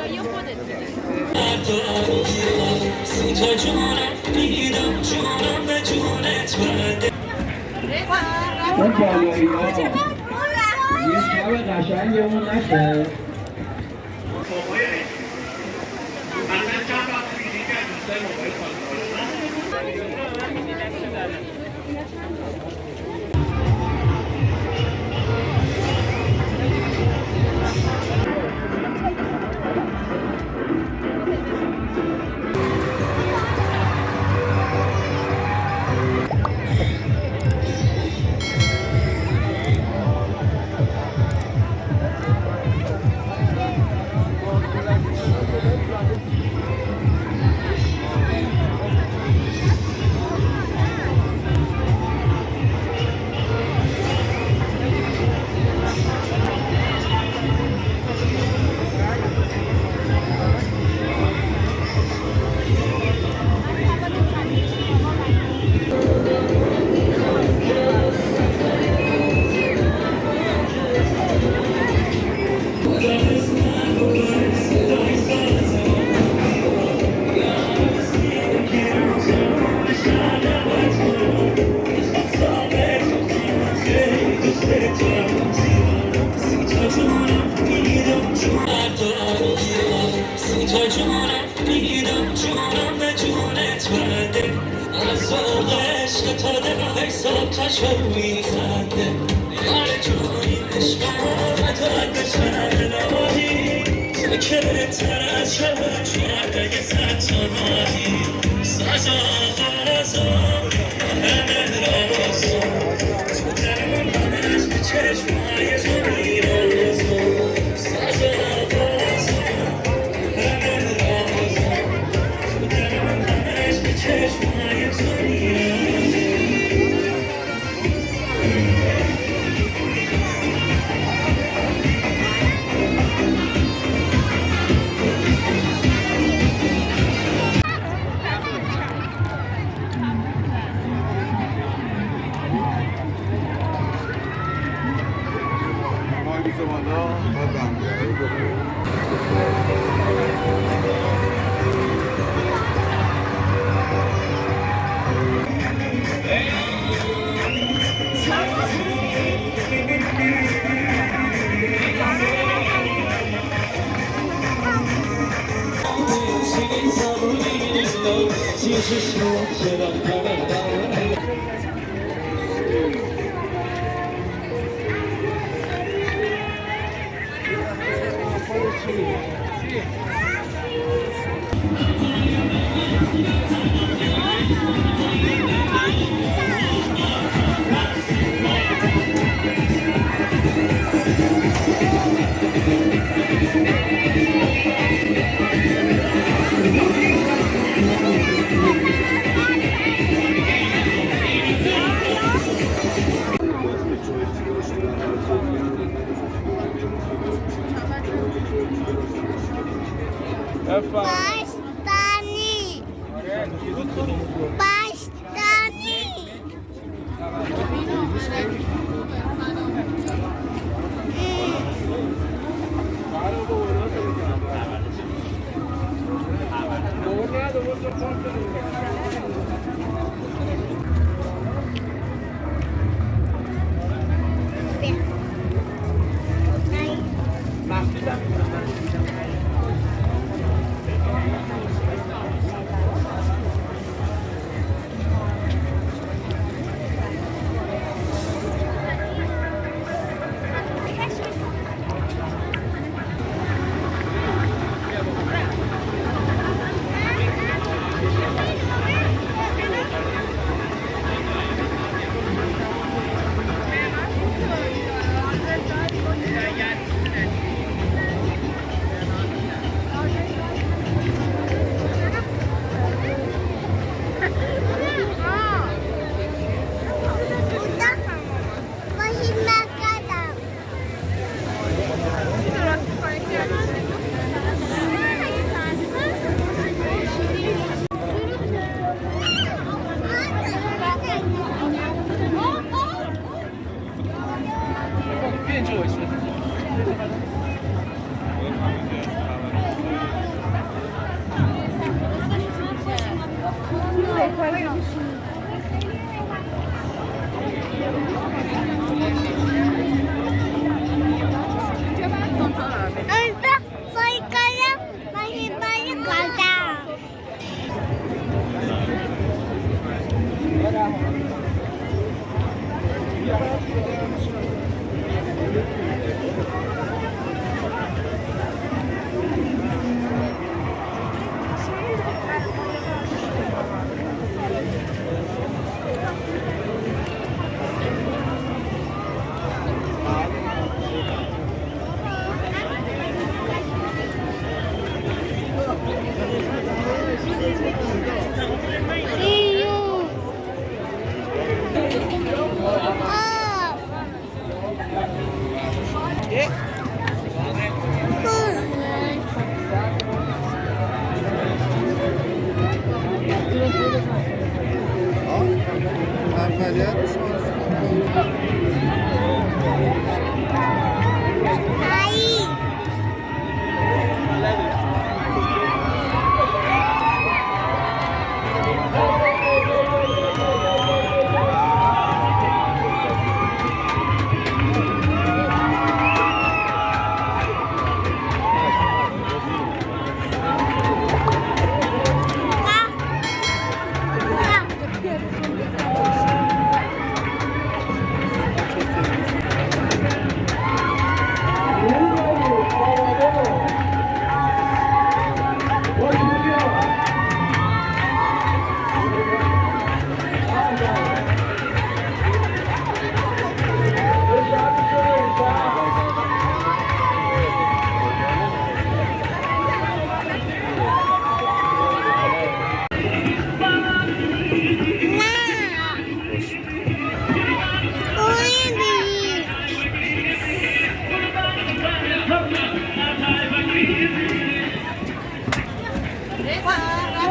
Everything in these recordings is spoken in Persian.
چای خودت میدی. اون بالایی ها یه شب قشنگمون نشه. بستنی بستنی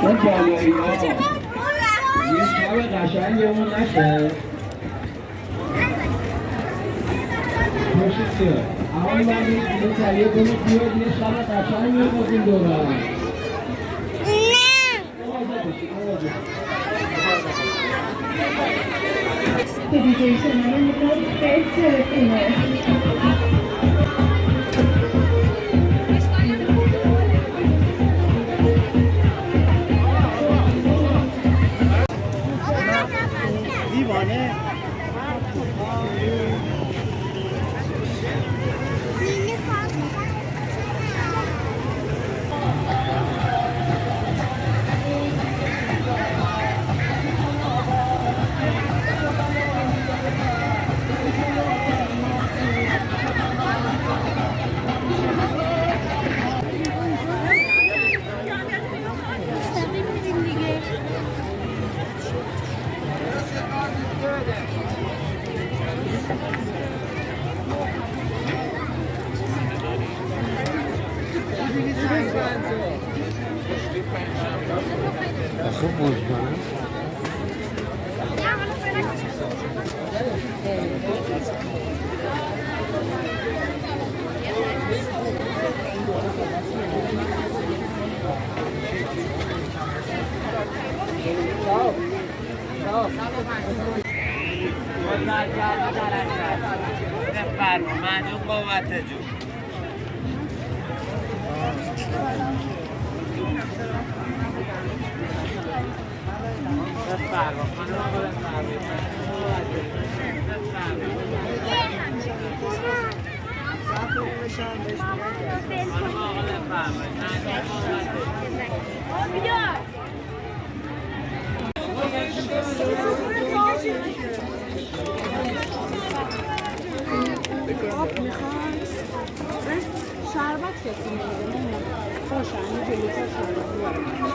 اون بالایی ها یه شب قشنگمون نشه. خوشت بیاد. اما من یه تهیه کنید بیاد یه شب قشنگ بکنیم دورم. دیوانه خوب بود کنم معلوم قوت جو شربت کسی میده خوشم یه جلوتر شربت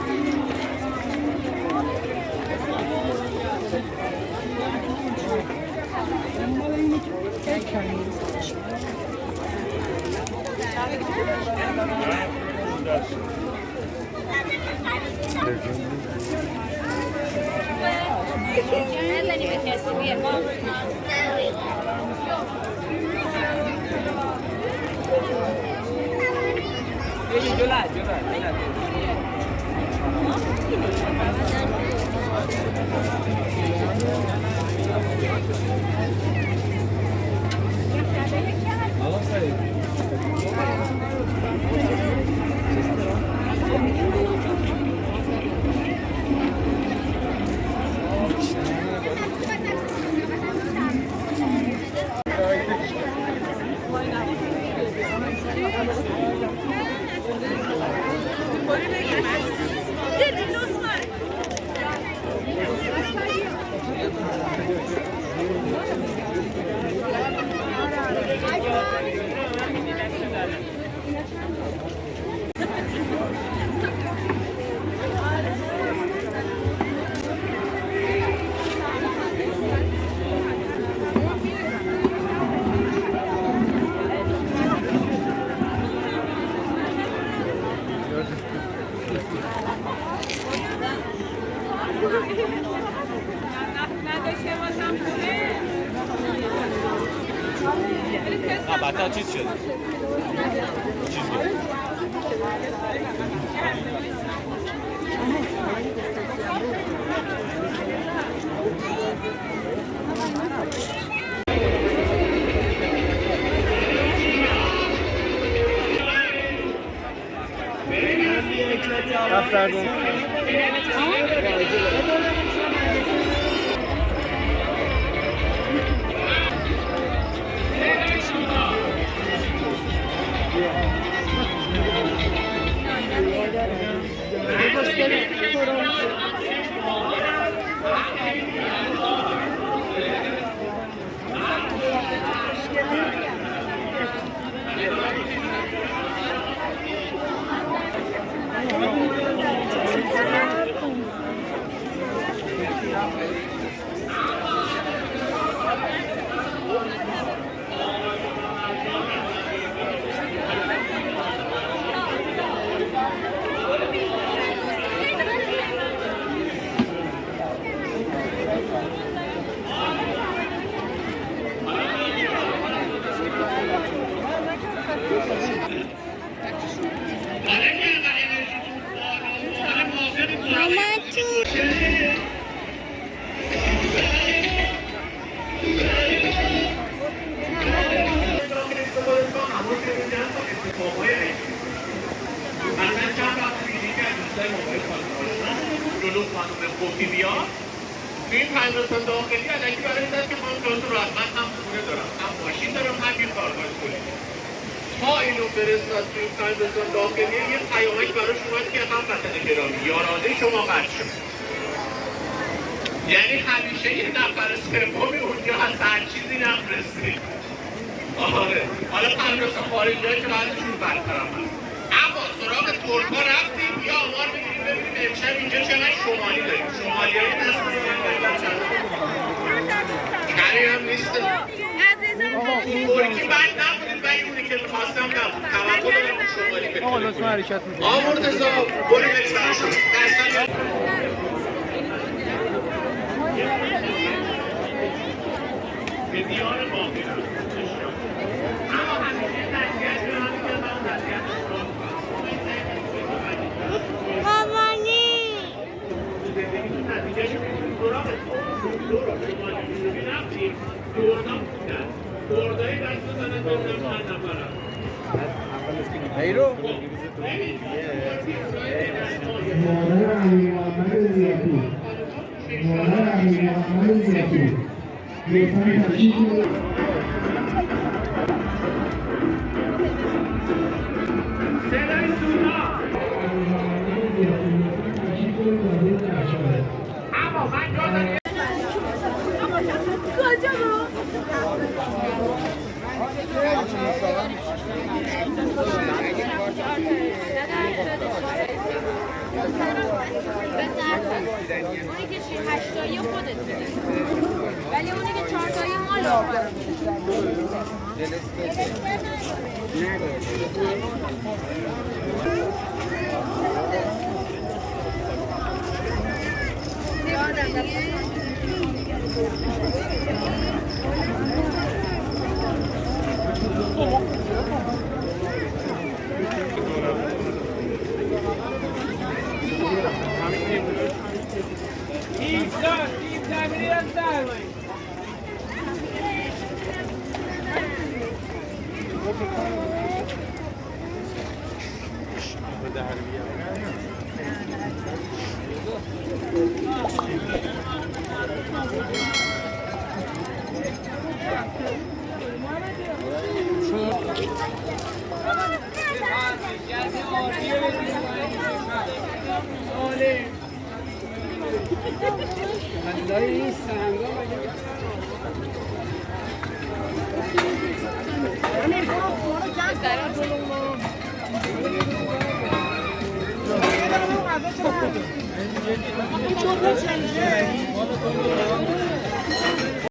بعدا چیز شد چیز شد این پنجرستان داخلی علکی برای این است که من جلوتو رحمت هم خونه دارم هم ماشین دارم هم این کارگاه کنیم تا اینو فرستاد توی این پنجرستان داخلی یه پیامک براش اومد که هم وطن گرامی یارانه شما قطع شد یعنی همیشه یه نفر سومی اونجا هست هر چیزی نفرستید آره حالا پنجرستان خارجی هایی که بعدشون برطرف هست اما سراغ ترکا رفتیم یا آمار بگیریم ببینیم امشب اینجا چقدر شمالی داریم شمالی های دست کمی هم نیست ترکی بد نبودید ولی اونی که میخواستم نبود توقع دارم اون شمالی بکنیم آقا لطفا حرکت میکنیم آقا مرتضی بریم بریم برشم به دیار باقی رفت اما همیشه نزدیت به همین که من نزدیت مامانی نتیجهش سراغ دورا شمالی رفتیم دوردم بودن دوردایی دست بزنن دوردم چند نفرم مادر امیر محمد زیتون مادر امیر محمد زیتون لطفاً تشریف بیارید. صدای سونا اما من جا داریم اونی که 8 تایی خودت میدی ولی اونی که 4 تایی مال آقا این